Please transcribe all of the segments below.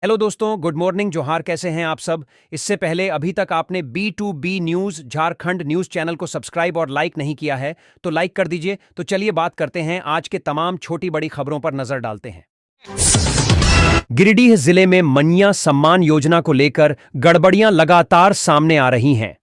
Hello दोस्तों, good morning, जोहार। कैसे हैं आप सब? इससे पहले अभी तक आपने B2B news Jharkhand news channel को सब्सक्राइब और लाइक नहीं किया है तो लाइक कर दीजिए। तो चलिए बात करते हैं, आज के तमाम छोटी बड़ी खबरों पर नजर डालते हैं। गिरिडीह जिले में मनिया सम्मान योजना को लेकर गड़बड़ियां लगातार सामने आ रही हैं।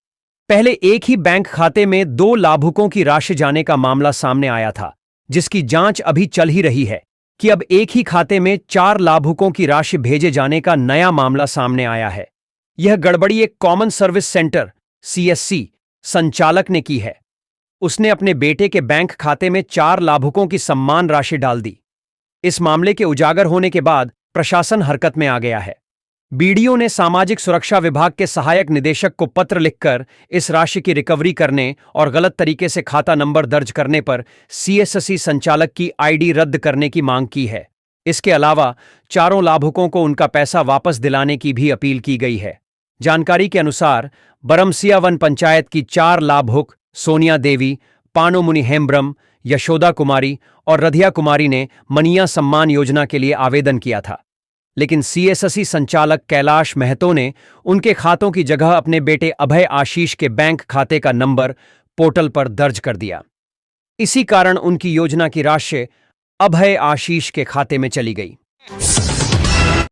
पहले एक ही बैंक खाते में 2 लाभुकों की राशि जाने का मामला सामने आया था, जिसकी जांच अभी चल ही रही है कि अब एक ही खाते में 4 लाभुकों की राशि भेजे जाने का नया मामला सामने आया है। यह गड़बड़ी एक कॉमन सर्विस सेंटर CSC संचालक ने की है। उसने अपने बेटे के बैंक खाते में 4 लाभुकों की सम्मान राशि डाल दी। इस मामले के उजागर होने के बाद प्रशासन हरकत में आ गया है। BDO ने सामाजिक सुरक्षा विभाग के सहायक निदेशक को पत्र लिखकर इस राशि की रिकवरी करने और गलत तरीके से खाता नंबर दर्ज करने पर CSC संचालक की ID रद्द करने की मांग की है। इसके अलावा चारों लाभुकों को उनका पैसा वापस दिलाने की भी अपील की गई है। जानकारी के अनुसार बरमसिया वन पंचायत की 4 लाभुक सोनिया देवी, पानोमुनि हेम्ब्रम, यशोदा कुमारी और रधिया कुमारी ने मनिया सम्मान योजना के लिए आवेदन किया था, लेकिन CSC संचालक कैलाश महतो ने उनके खातों की जगह अपने बेटे अभय आशीष के बैंक खाते का नंबर पोर्टल पर दर्ज कर दिया। इसी कारण उनकी योजना की राशि अभय आशीष के खाते में चली गई।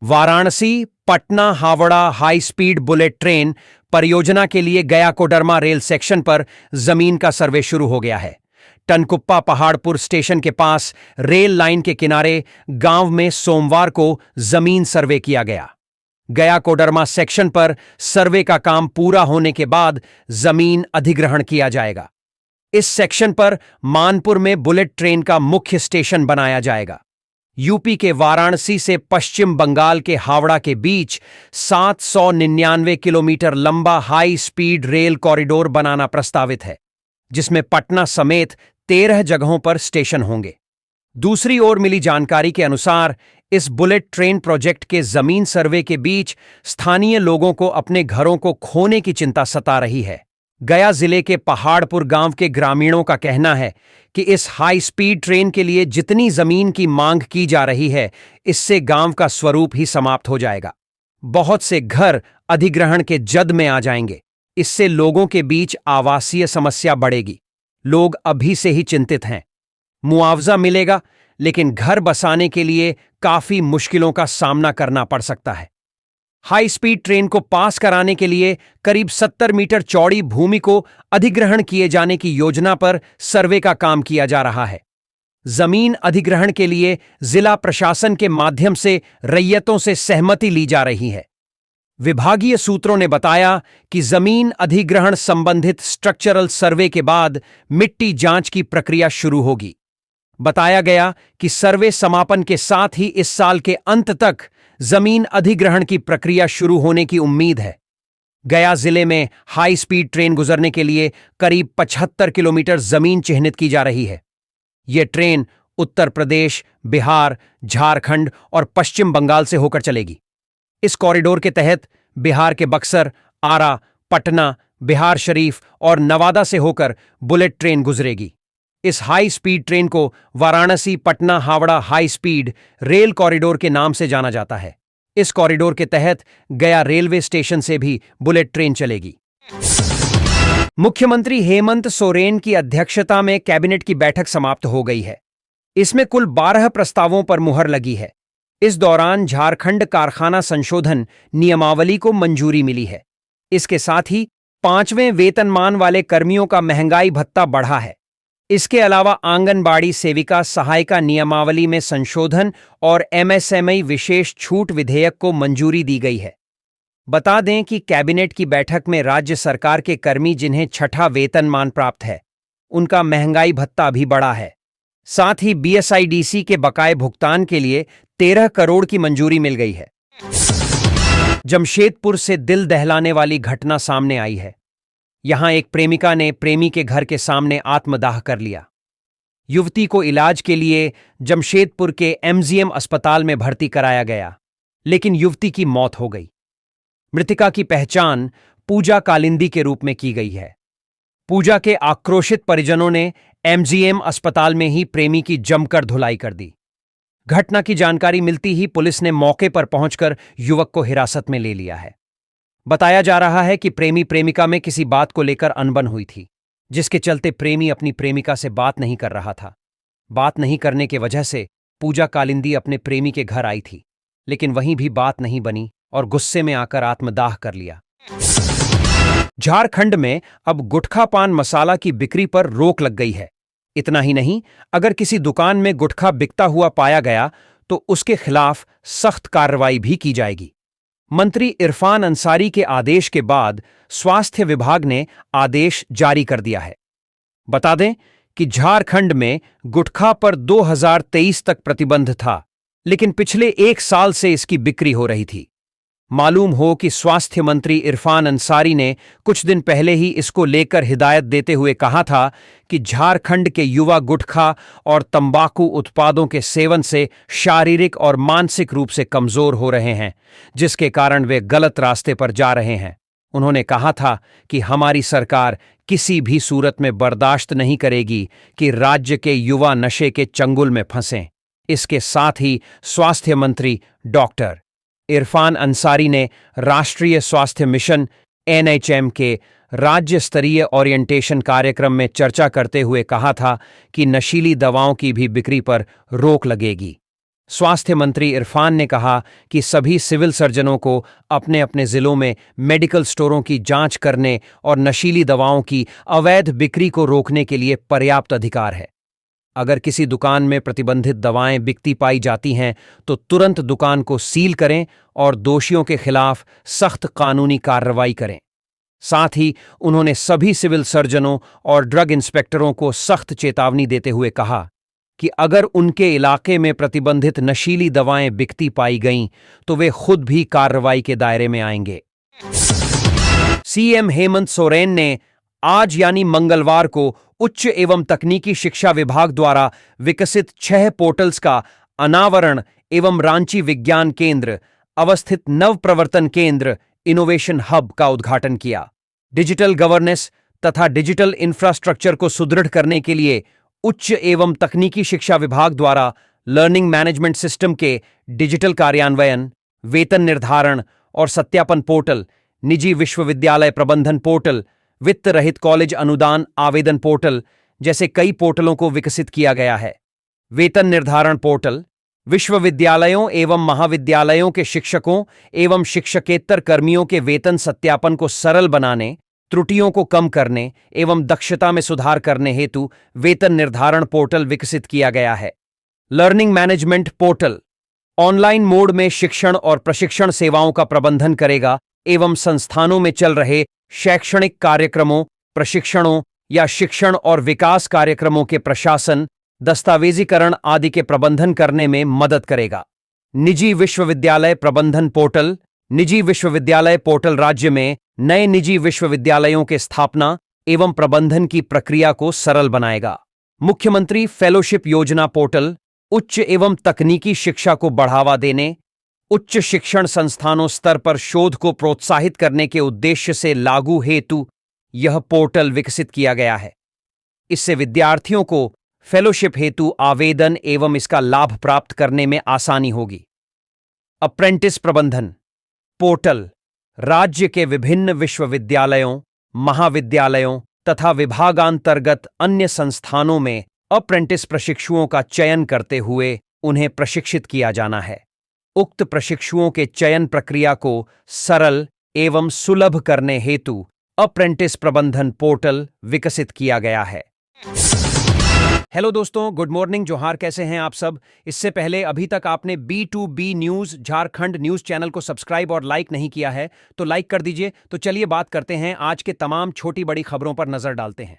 Varanasi Patna Howrah high speed bullet train परियोजना के लिए गया कोडरमा रेल सेक्शन पर जमीन का सर्वे शुरू हो गया है। टनकुप्पा पहाड़पुर स्टेशन के पास रेल लाइन के किनारे गांव में सोमवार को जमीन सर्वे किया गया। गया कोडरमा सेक्शन पर सर्वे का काम पूरा होने के बाद जमीन अधिग्रहण किया जाएगा। इस सेक्शन पर मानपुर में बुलेट ट्रेन का मुख्य स्टेशन बनाया जाएगा। यूपी के वाराणसी से पश्चिम बंगाल के हावड़ा के बीच 799 किलोमीटर लंबा हाई स्पीड रेल कॉरिडोर बनाना प्रस्तावित है, जिसमें पटना समेत 13 जगहों पर स्टेशन होंगे। दूसरी ओर मिली जानकारी के अनुसार इस बुलेट ट्रेन प्रोजेक्ट के जमीन सर्वे के बीच स्थानीय लोगों को अपने घरों को खोने की चिंता सता रही है। गया जिले के पहाड़पुर गांव के ग्रामीणों का कहना है कि इस हाई स्पीड ट्रेन के लिए जितनी जमीन की मांग की जा रही है, इससे गांव का स्वरूप ही समाप्त हो जाएगा। बहुत से घर अधिग्रहण के जद में आ जाएंगे। इससे लोगों के बीच आवासीय समस्या बढ़ेगी। लोग अभी से ही चिंतित हैं। मुआवजा मिलेगा, लेकिन घर बसाने के लिए काफी मुश्किलों का सामना करना पड़ सकता है। हाई स्पीड ट्रेन को पास कराने के लिए करीब 70 मीटर चौड़ी भूमि को अधिग्रहण किए जाने की योजना पर सर्वे का काम किया जा रहा है। जमीन अधिग्रहण के लिए जिला प्रशासन के माध्यम से रैयतों से सहमति ली जा रही है। विभागीय सूत्रों ने बताया कि जमीन अधिग्रहण संबंधित स्ट्रक्चरल सर्वे के बाद मिट्टी जांच की प्रक्रिया शुरू होगी। बताया गया कि सर्वे समापन के साथ ही इस साल के अंत तक जमीन अधिग्रहण की प्रक्रिया शुरू होने की उम्मीद है। गया जिले में हाई स्पीड ट्रेन गुजरने के लिए करीब 75 किलोमीटर जमीन चिह्नित की जा रही है। यह ट्रेन उत्तर प्रदेश, बिहार, झारखंड और पश्चिम बंगाल से होकर चलेगी। इस कॉरिडोर के तहत बिहार के बक्सर, आरा, पटना, बिहार शरीफ और नवादा से होकर बुलेट ट्रेन गुजरेगी। इस हाई स्पीड ट्रेन को Varanasi Patna Howrah high speed rail corridor के नाम से जाना जाता है। इस कॉरिडोर के तहत गया रेलवे स्टेशन से भी बुलेट ट्रेन चलेगी। मुख्यमंत्री हेमंत सोरेन की अध्यक्षता में कैबिनेट की बैठक समाप्त हो गई है। इसमें कुल 12 प्रस्तावों पर मुहर लगी है। इस दौरान झारखंड कारखाना संशोधन नियमावली को मंजूरी मिली है। इसके साथ ही 5वें वेतनमान वाले कर्मियों का महंगाई भत्ता बढ़ा है। इसके अलावा आंगनबाड़ी सेविका सहायिका नियमावली में संशोधन और MSME विशेष छूट विधेयक को मंजूरी दी गई है। बता दें कि कैबिनेट की बैठक में राज्य सरकार के कर्मी जिन्हें 6ठा वेतनमान प्राप्त है, उनका महंगाई भत्ता भी बढ़ा है। साथ ही BSIDC के बकाये भुगतान के लिए 13 करोड़ की मंजूरी मिल गई है। जमशेदपुर से दिल दहलाने वाली घटना सामने आई है। यहां एक प्रेमिका ने प्रेमी के घर के सामने आत्मदाह कर लिया। युवती को इलाज के लिए जमशेदपुर के MGM अस्पताल में भर्ती कराया गया, लेकिन युवती की मौत हो गई। मृतिका की पहचान पूजा कालिंदी के रूप में की गई है। पूजा के आक्रोशित परिजनों ने MGM अस्पताल में ही प्रेमी की जमकर धुलाई कर दी। घटना की जानकारी मिलती ही पुलिस ने मौके पर पहुंचकर युवक को हिरासत में ले लिया है। बताया जा रहा है कि प्रेमी प्रेमिका में किसी बात को लेकर अनबन हुई थी, जिसके चलते प्रेमी अपनी प्रेमिका से बात नहीं कर रहा था। बात नहीं करने के वजह से पूजा कालिंदी अपने प्रेमी के घर आई थी, लेकिन वहीं भी बात नहीं बनी और गुस्से में आकर आत्मदाह कर लिया। झारखंड में अब गुटखा पान मसाला की बिक्री पर रोक लग गई है। इतना ही नहीं, अगर किसी दुकान में गुटखा बिकता हुआ पाया गया तो उसके खिलाफ सख्त कार्रवाई भी की जाएगी। मंत्री इरफान अंसारी के आदेश के बाद स्वास्थ्य विभाग ने आदेश जारी कर दिया है। बता दें कि झारखंड में गुटखा पर 2023 तक प्रतिबंध था, लेकिन पिछले 1 साल से इसकी बिक्री हो रही थी। मालूम हो कि स्वास्थ्य मंत्री इरफान अंसारी ने कुछ दिन पहले ही इसको लेकर हिदायत देते हुए कहा था कि झारखंड के युवा गुटखा और तंबाकू उत्पादों के सेवन से शारीरिक और मानसिक रूप से कमजोर हो रहे हैं, जिसके कारण वे गलत रास्ते पर जा रहे हैं। उन्होंने कहा था कि हमारी सरकार किसी भी सूरत में बर्दाश्त नहीं करेगी कि राज्य के युवा नशे के चंगुल में फंसें। इसके साथ ही स्वास्थ्य मंत्री डॉक्टर इरफान अंसारी ने राष्ट्रीय स्वास्थ्य मिशन एनएचएम के राज्य स्तरीय ओरिएंटेशन कार्यक्रम में चर्चा करते हुए कहा था कि नशीली दवाओं की भी बिक्री पर रोक लगेगी। स्वास्थ्य मंत्री इरफान ने कहा कि सभी सिविल सर्जनों को अपने अपने जिलों में मेडिकल स्टोरों की जांच करने और नशीली दवाओं की अवैध बिक्री को रोकने के लिए पर्याप्त अधिकार है। अगर किसी दुकान में प्रतिबंधित दवाएं बिकती पाई जाती हैं तो तुरंत दुकान को सील करें और दोषियों के खिलाफ सख्त कानूनी कार्रवाई करें। साथ ही उन्होंने सभी सिविल सर्जनों और ड्रग इंस्पेक्टरों को सख्त चेतावनी देते हुए कहा कि अगर उनके इलाके में प्रतिबंधित नशीली दवाएं बिकती पाई गईं तो वे खुद भी कार्रवाई के दायरे में आएंगे। सीएम हेमंत सोरेन ने आज यानी मंगलवार को उच्च एवं तकनीकी शिक्षा विभाग द्वारा विकसित 6 पोर्टल्स का अनावरण एवं रांची विज्ञान केंद्र अवस्थित नव प्रवर्तन केंद्र इनोवेशन हब का उद्घाटन किया। डिजिटल गवर्नेंस तथा डिजिटल इंफ्रास्ट्रक्चर को सुदृढ़ करने के लिए उच्च एवं तकनीकी शिक्षा विभाग द्वारा लर्निंग मैनेजमेंट सिस्टम के डिजिटल कार्यान्वयन, वेतन निर्धारण और सत्यापन पोर्टल, निजी विश्वविद्यालय प्रबंधन पोर्टल, वित्त रहित कॉलेज अनुदान आवेदन पोर्टल जैसे कई पोर्टलों को विकसित किया गया है। वेतन निर्धारण पोर्टल विश्वविद्यालयों एवं महाविद्यालयों के शिक्षकों एवं शिक्षकेतर कर्मियों के वेतन सत्यापन को सरल बनाने, त्रुटियों को कम करने एवं दक्षता में सुधार करने हेतु वेतन निर्धारण पोर्टल विकसित किया गया है। Learning management portal online mode में शिक्षण और प्रशिक्षण सेवाओं का प्रबंधन करेगा एवं संस्थानों में चल रहे शैक्षणिक कार्यक्रमों, प्रशिक्षणों या शिक्षण और विकास कार्यक्रमों के प्रशासन, दस्तावेजीकरण आदि के प्रबंधन करने में मदद करेगा। निजी विश्वविद्यालय प्रबंधन पोर्टल निजी विश्वविद्यालय पोर्टल राज्य में नए निजी विश्वविद्यालयों के स्थापना एवं प्रबंधन की प्रक्रिया को सरल बनाएगा। मुख्यमंत्री फेलोशिप योजना पोर्टल उच्च एवं तकनीकी शिक्षा को बढ़ावा देने, उच्च शिक्षण संस्थानों स्तर पर शोध को प्रोत्साहित करने के उद्देश्य से लागू हेतु यह पोर्टल विकसित किया गया है। इससे विद्यार्थियों को फेलोशिप हेतु आवेदन एवं इसका लाभ प्राप्त करने में आसानी होगी। अप्रेंटिस प्रबंधन पोर्टल राज्य के विभिन्न विश्वविद्यालयों, महाविद्यालयों तथा विभागांतर्गत अन्य संस्थानों में अप्रेंटिस प्रशिक्षुओं का चयन करते हुए उन्हें प्रशिक्षित किया जाना है। उक्त प्रशिक्षुओं के चयन प्रक्रिया को सरल एवं सुलभ करने हेतु अप्रेंटिस प्रबंधन पोर्टल विकसित किया गया है। हेलो दोस्तों, गुड मॉर्निंग, जोहार। कैसे हैं आप सब? इससे पहले अभी तक आपने B2B news Jharkhand news channel को सब्सक्राइब और लाइक नहीं किया है तो लाइक कर दीजिए। तो चलिए बात करते हैं, आज के तमाम छोटी बड़ी खबरों पर नजर डालते हैं।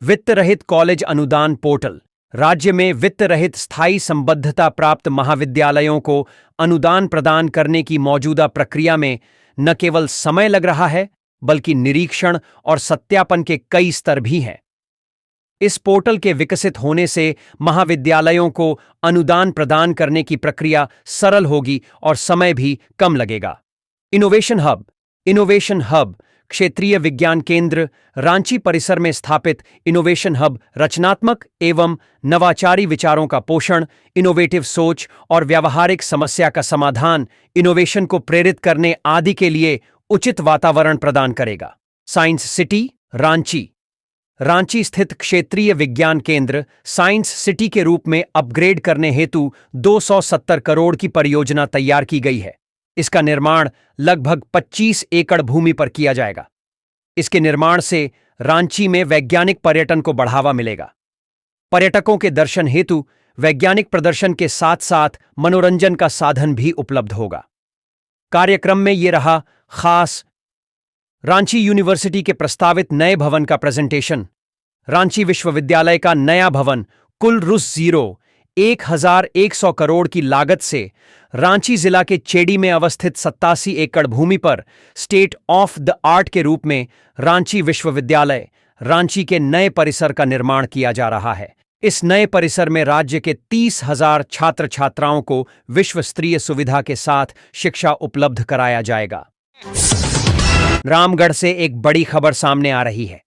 वित्त रहित कॉलेज अनुदान पोर्टल राज्य में वित्त रहित स्थायी संबद्धता प्राप्त महाविद्यालयों को अनुदान प्रदान करने की मौजूदा प्रक्रिया में न केवल समय लग रहा है बल्कि निरीक्षण और सत्यापन के कई स्तर भी हैं। इस पोर्टल के विकसित होने से महाविद्यालयों को अनुदान प्रदान करने की प्रक्रिया सरल होगी और समय भी कम लगेगा। इनोवेशन हब क्षेत्रीय विज्ञान केंद्र रांची परिसर में स्थापित इनोवेशन हब रचनात्मक एवं नवाचारी विचारों का पोषण, इनोवेटिव सोच और व्यावहारिक समस्या का समाधान, इनोवेशन को प्रेरित करने आदि के लिए उचित वातावरण प्रदान करेगा। Science city Ranchi. रांची स्थित क्षेत्रीय विज्ञान केंद्र साइंस सिटी के रूप में अपग्रेड करने हेतु 270 करोड़ की परियोजना तैयार की गई है। इसका निर्माण लगभग 25 एकड़ भूमि पर किया जाएगा। इसके निर्माण से रांची में वैज्ञानिक पर्यटन को बढ़ावा मिलेगा। पर्यटकों के दर्शन हेतु वैज्ञानिक प्रदर्शन के साथ साथ मनोरंजन का साधन भी उपलब्ध होगा। कार्यक्रम में यह रहा खास रांची यूनिवर्सिटी के प्रस्तावित नए भवन का प्रेजेंटेशन। रांची विश्वविद्यालय का नया भवन कुल ₹1,100 करोड़ की लागत से रांची जिला के चेडी में अवस्थित 87 एकड़ भूमि पर स्टेट ऑफ द आर्ट के रूप में रांची विश्वविद्यालय रांची के नए परिसर का निर्माण किया जा रहा है। इस नए परिसर में राज्य के 30,000 छात्र छात्राओं को विश्व स्तरीय सुविधा के साथ शिक्षा उपलब्ध कराया जाएगा। रामगढ़ से एक बड़ी खबर सामने आ रही है।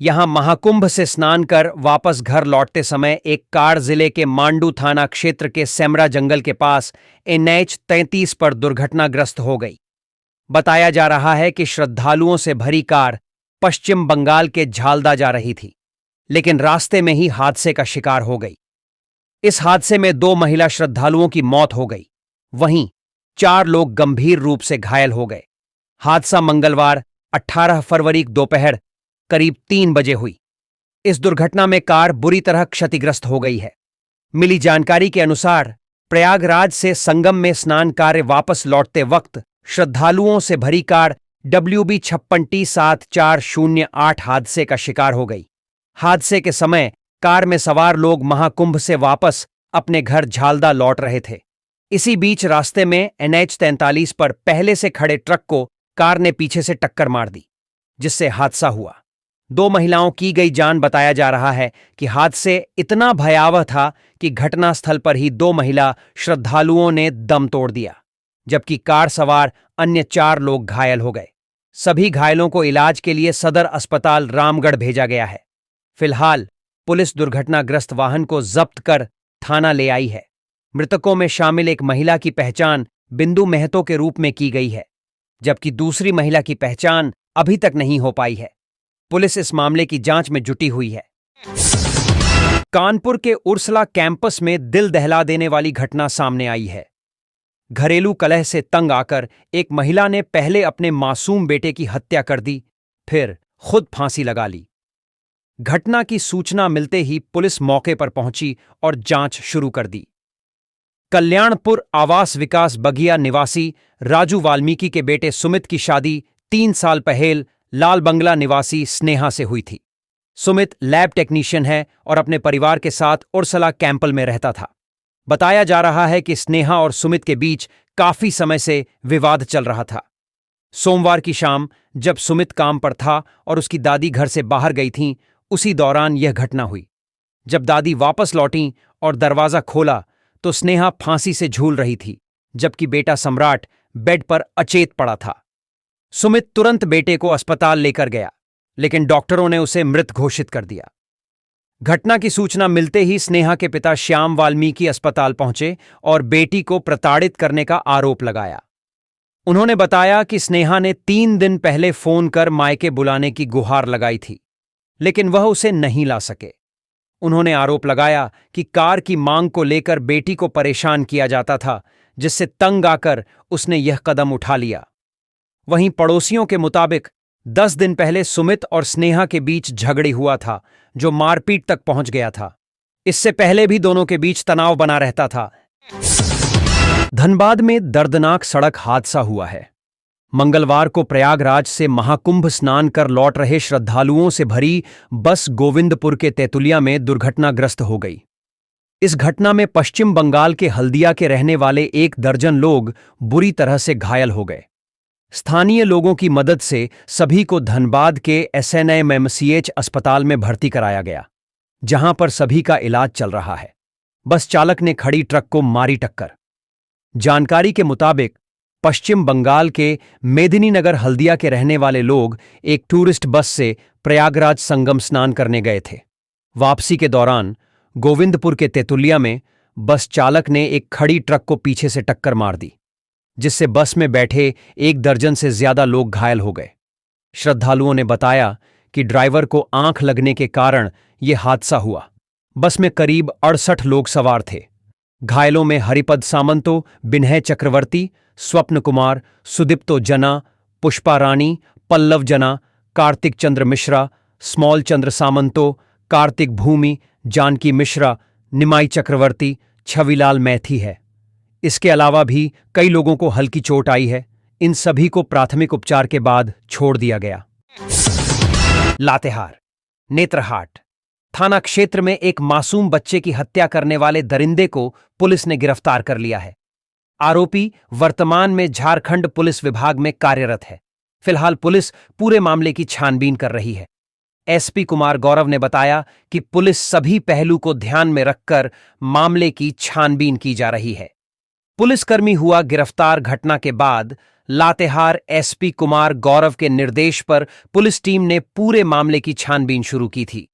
यहां महाकुंभ से स्नान कर वापस घर लौटते समय एक कार जिले के मांडू थाना क्षेत्र के सेमरा जंगल के पास NH 33 पर दुर्घटनाग्रस्त हो गई। बताया जा रहा है कि श्रद्धालुओं से भरी कार पश्चिम बंगाल के झालदा जा रही थी, लेकिन रास्ते में ही हादसे का शिकार हो गई। इस हादसे में 2 महिला श्रद्धालुओं की मौत हो गई, वहीं 4 लोग गंभीर रूप से घायल हो गए। हादसा मंगलवार 18 फरवरी दोपहर करीब 3 बजे हुई। इस दुर्घटना में कार बुरी तरह क्षतिग्रस्त हो गई है। मिली जानकारी के अनुसार प्रयागराज से संगम में स्नान कार्य वापस लौटते वक्त श्रद्धालुओं से भरी कार WB 56T 7408 हादसे का शिकार हो गई। हादसे के समय कार में सवार लोग महाकुंभ से वापस अपने घर झालदा लौट रहे थे। इसी बीच रास्ते में NH 43 पर पहले से खड़े ट्रक को कार ने पीछे से टक्कर मार दी, जिससे हादसा हुआ। 2 महिलाओं की गई जान। बताया जा रहा है कि हादसे इतना भयावह था कि घटनास्थल पर ही 2 महिला श्रद्धालुओं ने दम तोड़ दिया, जबकि कार सवार अन्य 4 लोग घायल हो गए। सभी घायलों को इलाज के लिए सदर अस्पताल रामगढ़ भेजा गया है। फिलहाल पुलिस दुर्घटनाग्रस्त वाहन को जब्त कर थाना ले आई है। मृतकों में शामिल एक महिला की पहचान बिंदु महतो के रूप में की गई है, जबकि दूसरी महिला की पहचान अभी तक नहीं हो पाई है। पुलिस इस मामले की जांच में जुटी हुई है। कानपुर के उर्सला कैंपस में दिल दहला देने वाली घटना सामने आई है। घरेलू कलह से तंग आकर एक महिला ने पहले अपने मासूम बेटे की हत्या कर दी, फिर खुद फांसी लगा ली। घटना की सूचना मिलते ही पुलिस मौके पर पहुंची और जांच शुरू कर दी। कल्याणपुर आवास विकास बगिया निवासी राजू वाल्मीकि के बेटे सुमित की शादी 3 साल पहले लाल बंगला निवासी स्नेहा से हुई थी। सुमित लैब टेक्नीशियन है और अपने परिवार के साथ उर्सला कैंपल में रहता था। बताया जा रहा है कि स्नेहा और सुमित के बीच काफी समय से विवाद चल रहा था। सोमवार की शाम जब सुमित काम पर था और उसकी दादी घर से बाहर गई थीं, उसी दौरान यह घटना हुई। जब दादी वापस लौटीं और दरवाजा खोला तो स्नेहा फांसी से झूल रही थी, जबकि बेटा सम्राट बेड पर अचेत पड़ा था। सुमित तुरंत बेटे को अस्पताल लेकर गया, लेकिन डॉक्टरों ने उसे मृत घोषित कर दिया। घटना की सूचना मिलते ही स्नेहा के पिता श्याम वाल्मीकि अस्पताल पहुंचे और बेटी को प्रताड़ित करने का आरोप लगाया। उन्होंने बताया कि स्नेहा ने 3 दिन पहले फोन कर मायके बुलाने की गुहार लगाई थी, लेकिन वह उसे नहीं ला सके। उन्होंने आरोप लगाया कि कार की मांग को लेकर बेटी को परेशान किया जाता था, जिससे तंग आकर उसने यह कदम उठा लिया। वहीं पड़ोसियों के मुताबिक 10 दिन पहले सुमित और स्नेहा के बीच झगड़ी हुआ था, जो मारपीट तक पहुंच गया था। इससे पहले भी दोनों के बीच तनाव बना रहता था। धनबाद में दर्दनाक सड़क हादसा हुआ है। मंगलवार को प्रयागराज से महाकुंभ स्नान कर लौट रहे श्रद्धालुओं से भरी बस गोविंदपुर के तेतुलिया में दुर्घटनाग्रस्त हो गई। इस घटना में पश्चिम बंगाल के हल्दिया के रहने वाले 1 दर्जन लोग बुरी तरह से घायल हो गए। स्थानीय लोगों की मदद से सभी को धनबाद के SNMMCH अस्पताल में भर्ती कराया गया, जहां पर सभी का इलाज चल रहा है। बस चालक ने खड़ी ट्रक को मारी टक्कर। जानकारी के मुताबिक पश्चिम बंगाल के मेदिनीनगर हल्दिया के रहने वाले लोग एक टूरिस्ट बस से प्रयागराज संगम स्नान करने गए थे। वापसी के दौरान गोविंदपुर के तेतुलिया में बस चालक ने एक खड़ी ट्रक को पीछे से टक्कर मार दी, जिससे बस में बैठे 1 दर्जन से ज्यादा लोग घायल हो गए। श्रद्धालुओं ने बताया कि ड्राइवर को आंख लगने के कारण यह हादसा हुआ। बस में करीब 68 लोग सवार थे। घायलों में हरिपद सामंतो, बिनय चक्रवर्ती, स्वप्न कुमार, सुदीप्तो जना, पुष्पा रानी, पल्लव जना, कार्तिक चंद्र मिश्रा, स्मॉल चंद्र सामंतो, कार्तिक भूमि, जानकी मिश्रा, निमाई चक्रवर्ती, छविलाल मैथी है। इसके अलावा भी कई लोगों को हल्की चोट आई है। इन सभी को प्राथमिक उपचार के बाद छोड़ दिया गया। लातेहार नेत्रहाट थाना क्षेत्र में एक मासूम बच्चे की हत्या करने वाले दरिंदे को पुलिस ने गिरफ्तार कर लिया है। आरोपी वर्तमान में झारखंड पुलिस विभाग में कार्यरत है। फिलहाल पुलिस पूरे मामले की छानबीन कर रही है। एसपी कुमार गौरव ने बताया कि पुलिस सभी पहलू को ध्यान में रखकर मामले की छानबीन की जा रही है। पुलिसकर्मी हुआ गिरफ्तार। घटना के बाद लातेहार एसपी कुमार गौरव के निर्देश पर पुलिस टीम ने पूरे मामले की छानबीन शुरू की थी।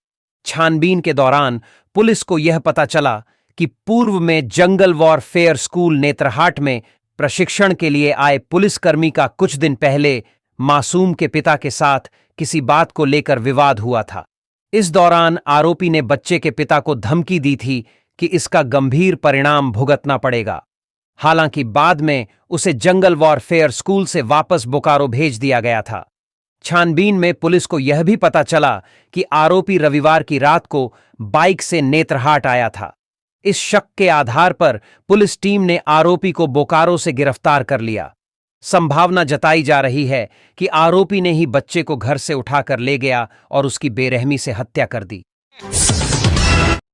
छानबीन के दौरान पुलिस को यह पता चला कि पूर्व में जंगल वॉरफेयर स्कूल नेत्रहाट में प्रशिक्षण के लिए आए पुलिसकर्मी का कुछ दिन पहले मासूम के पिता के साथ किसी बात को लेकर विवाद हुआ था। इस दौरान आरोपी ने बच्चे के पिता को धमकी दी थी कि इसका गंभीर परिणाम भुगतना पड़ेगा। हालांकि बाद में उसे जंगल वॉरफेयर स्कूल से वापस बोकारो भेज दिया गया था। छानबीन में पुलिस को यह भी पता चला कि आरोपी रविवार की रात को बाइक से नेत्रहाट आया था। इस शक के आधार पर पुलिस टीम ने आरोपी को बोकारो से गिरफ्तार कर लिया। संभावना जताई जा रही है कि आरोपी ने ही बच्चे को घर से उठाकर ले गया और उसकी बेरहमी से हत्या कर दी।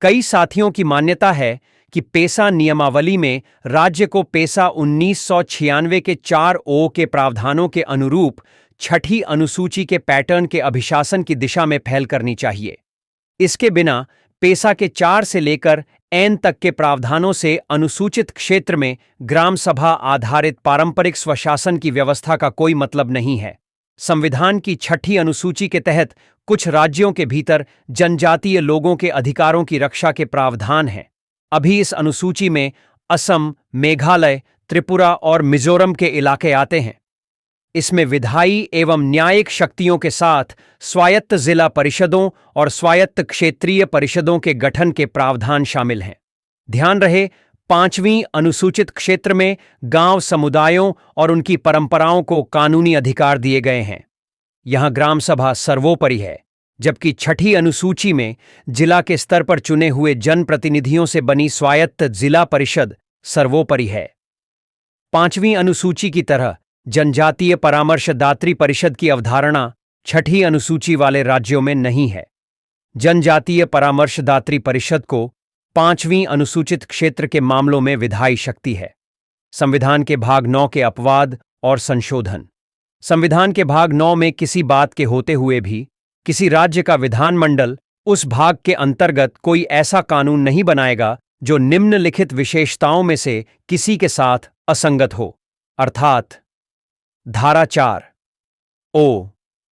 कई साथियों की मान्यता है कि पेसा नियमावली में राज्य को पेसा 1996 के 4 के प्रावधानों के अनुरूप छठी अनुसूची के पैटर्न के अभिशासन की दिशा में पहल करनी चाहिए। इसके बिना पेसा के 4 से लेकर एन तक के प्रावधानों से अनुसूचित क्षेत्र में ग्राम सभा आधारित पारंपरिक स्वशासन की व्यवस्था का कोई मतलब नहीं है। संविधान की छठी अनुसूची के तहत कुछ राज्यों के भीतर जनजातीय लोगों के अधिकारों की रक्षा के प्रावधान हैं। अभी इस अनुसूची में असम, मेघालय, त्रिपुरा और मिजोरम के इलाके आते हैं। इसमें विधायी एवं न्यायिक शक्तियों के साथ स्वायत्त जिला परिषदों और स्वायत्त क्षेत्रीय परिषदों के गठन के प्रावधान शामिल हैं। ध्यान रहे, 5वीं अनुसूचित क्षेत्र में गांव समुदायों और उनकी परंपराओं को कानूनी अधिकार दिए गए हैं। यहां ग्राम सभा सर्वोपरि है, जबकि छठी अनुसूची में जिला के स्तर पर चुने हुए जनप्रतिनिधियों से बनी स्वायत्त जिला परिषद सर्वोपरि है। 5वीं अनुसूची की तरह जनजातीय परामर्शदात्री परिषद की अवधारणा छठी अनुसूची वाले राज्यों में नहीं है। जनजातीय परामर्शदात्री परिषद को 5वीं अनुसूचित क्षेत्र के मामलों में विधायी शक्ति है। संविधान के भाग 9 के अपवाद और संशोधन। संविधान के भाग 9 में किसी बात के होते हुए भी किसी राज्य का विधानमंडल उस भाग के अंतर्गत कोई ऐसा कानून नहीं बनाएगा जो निम्नलिखित विशेषताओं में से किसी के साथ असंगत हो, अर्थात धारा 4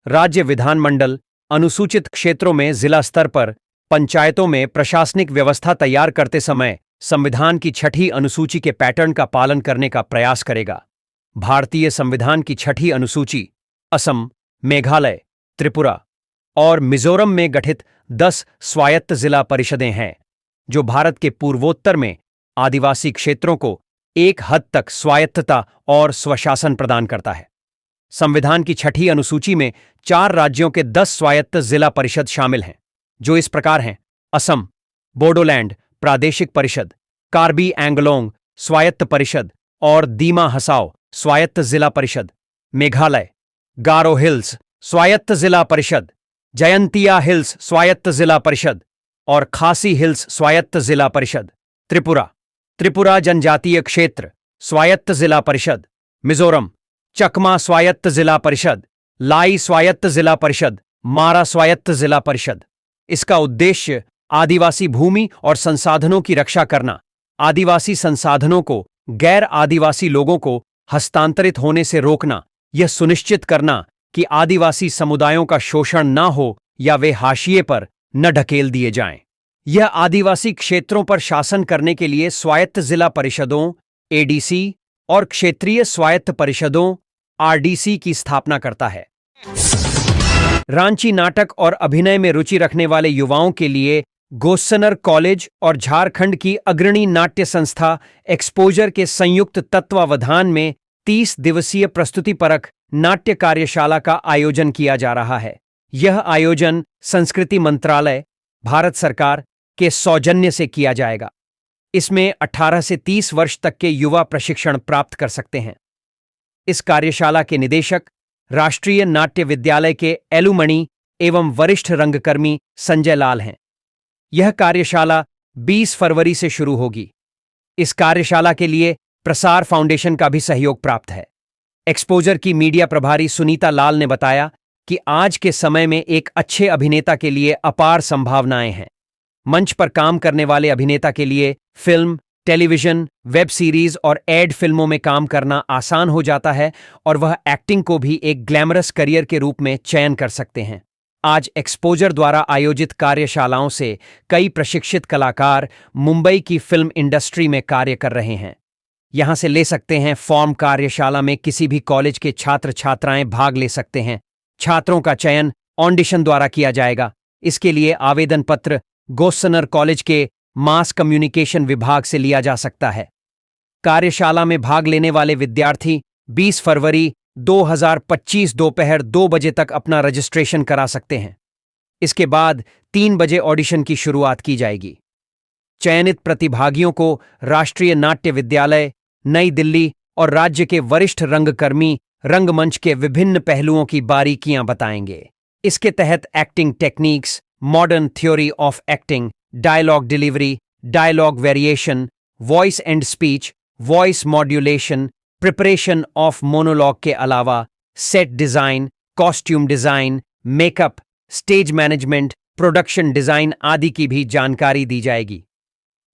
राज्य विधानमंडल अनुसूचित क्षेत्रों में जिला स्तर पर पंचायतों में प्रशासनिक व्यवस्था तैयार करते समय संविधान की छठी अनुसूची के पैटर्न का पालन करने का प्रयास करेगा। भारतीय संविधान की छठी अनुसूची असम, मेघालय, त्रिपुरा और मिजोरम में गठित 10 स्वायत्त जिला परिषदें हैं, जो भारत के पूर्वोत्तर में आदिवासी क्षेत्रों को एक हद तक स्वायत्तता और स्वशासन प्रदान करता है। संविधान की छठी अनुसूची में 4 राज्यों के 10 स्वायत्त जिला परिषद शामिल हैं, जो इस प्रकार हैं: असम, बोडोलैंड प्रादेशिक परिषद, कार्बी एंगलोंग स्वायत्त परिषद और दीमा हसाओ स्वायत्त जिला परिषद। मेघालय, गारो हिल्स स्वायत्त जिला परिषद, जयंतिया हिल्स स्वायत्त जिला परिषद और खासी हिल्स स्वायत्त जिला परिषद। त्रिपुरा जनजातीय क्षेत्र स्वायत्त जिला परिषद। मिजोरम, चकमा स्वायत्त जिला परिषद, लाई स्वायत्त जिला परिषद, मारा स्वायत्त जिला परिषद। इसका उद्देश्य आदिवासी भूमि और संसाधनों की रक्षा करना, आदिवासी संसाधनों को गैर आदिवासी लोगों को हस्तांतरित होने से रोकना, यह सुनिश्चित करना कि आदिवासी समुदायों का शोषण न हो या वे हाशिए पर न ढकेल दिए जाएं। यह आदिवासी क्षेत्रों पर शासन करने के लिए स्वायत्त जिला परिषदों एडीसी और क्षेत्रीय स्वायत्त परिषदों आरडीसी की स्थापना करता है। रांची नाटक और अभिनय में रुचि रखने वाले युवाओं के लिए गोस्सनर कॉलेज और झारखंड की अग्रणी नाट्य संस्था एक्सपोजर के संयुक्त तत्वावधान में 30 दिवसीय प्रस्तुतिपरक नाट्य कार्यशाला का आयोजन किया जा रहा है। यह आयोजन संस्कृति मंत्रालय, भारत सरकार के सौजन्य से किया जाएगा। इसमें 18 से 30 वर्ष तक के युवा प्रशिक्षण प्राप्त कर सकते हैं। इस कार्यशाला के निदेशक राष्ट्रीय नाट्य विद्यालय के एलुमणि एवं वरिष्ठ रंगकर्मी संजय लाल हैं। यह कार्यशाला 20 फरवरी से शुरू होगी। इस कार्यशाला के लिए प्रसार फाउंडेशन का भी सहयोग प्राप्त है। एक्सपोजर की मीडिया प्रभारी सुनीता लाल ने बताया कि आज के समय में एक अच्छे अभिनेता के लिए अपार संभावनाएं हैं। मंच पर काम करने वाले अभिनेता के लिए फिल्म, टेलीविजन, वेब सीरीज और एड फिल्मों में काम करना आसान हो जाता है और वह एक्टिंग को भी एक ग्लैमरस करियर के रूप में चयन कर सकते हैं। आज एक्सपोजर द्वारा आयोजित कार्यशालाओं से कई प्रशिक्षित कलाकार मुंबई की फिल्म इंडस्ट्री में कार्य कर रहे हैं। यहां से ले सकते हैं फॉर्म। कार्यशाला में किसी भी कॉलेज के छात्र छात्राएं भाग ले सकते हैं। छात्रों का चयन ऑडिशन द्वारा किया जाएगा। इसके लिए आवेदन पत्र गोस्सनर कॉलेज के मास कम्युनिकेशन विभाग से लिया जा सकता है। कार्यशाला में भाग लेने वाले विद्यार्थी 20 फरवरी 2025 दोपहर 2 बजे तक अपना रजिस्ट्रेशन करा सकते हैं। इसके बाद 3 बजे ऑडिशन की शुरुआत की जाएगी। चयनित प्रतिभागियों को राष्ट्रीय नाट्य विद्यालय, नई दिल्ली और राज्य के वरिष्ठ रंगकर्मी रंगमंच के विभिन्न पहलुओं की बारीकियां बताएंगे। इसके तहत acting techniques, modern theory of acting, dialogue delivery, dialogue variation, voice and speech, voice modulation, preparation of monologue के अलावा set design, costume design, makeup, stage management, production design आदि की भी जानकारी दी जाएगी।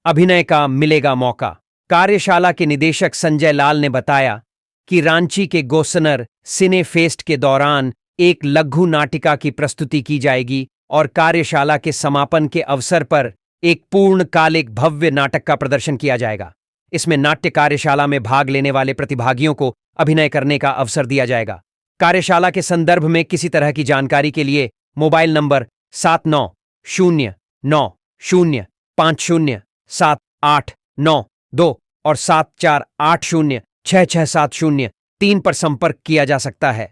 अभिनय का मिलेगा मौका। कार्यशाला के निदेशक संजय लाल ने बताया कि रांची के गोस्सनर सिने फेस्ट के दौरान एक लघु नाटिका की प्रस्तुति की जाएगी और कार्यशाला के समापन के अवसर पर एक पूर्णकालिक भव्य नाटक का प्रदर्शन किया जाएगा। इसमें नाट्य कार्यशाला में भाग लेने वाले प्रतिभागियों को अभिनय करने का अवसर दिया जाएगा। कार्यशाला के संदर्भ में किसी तरह की जानकारी के लिए मोबाइल नंबर 790950507892 और 74806670 3 पर संपर्क किया जा सकता है।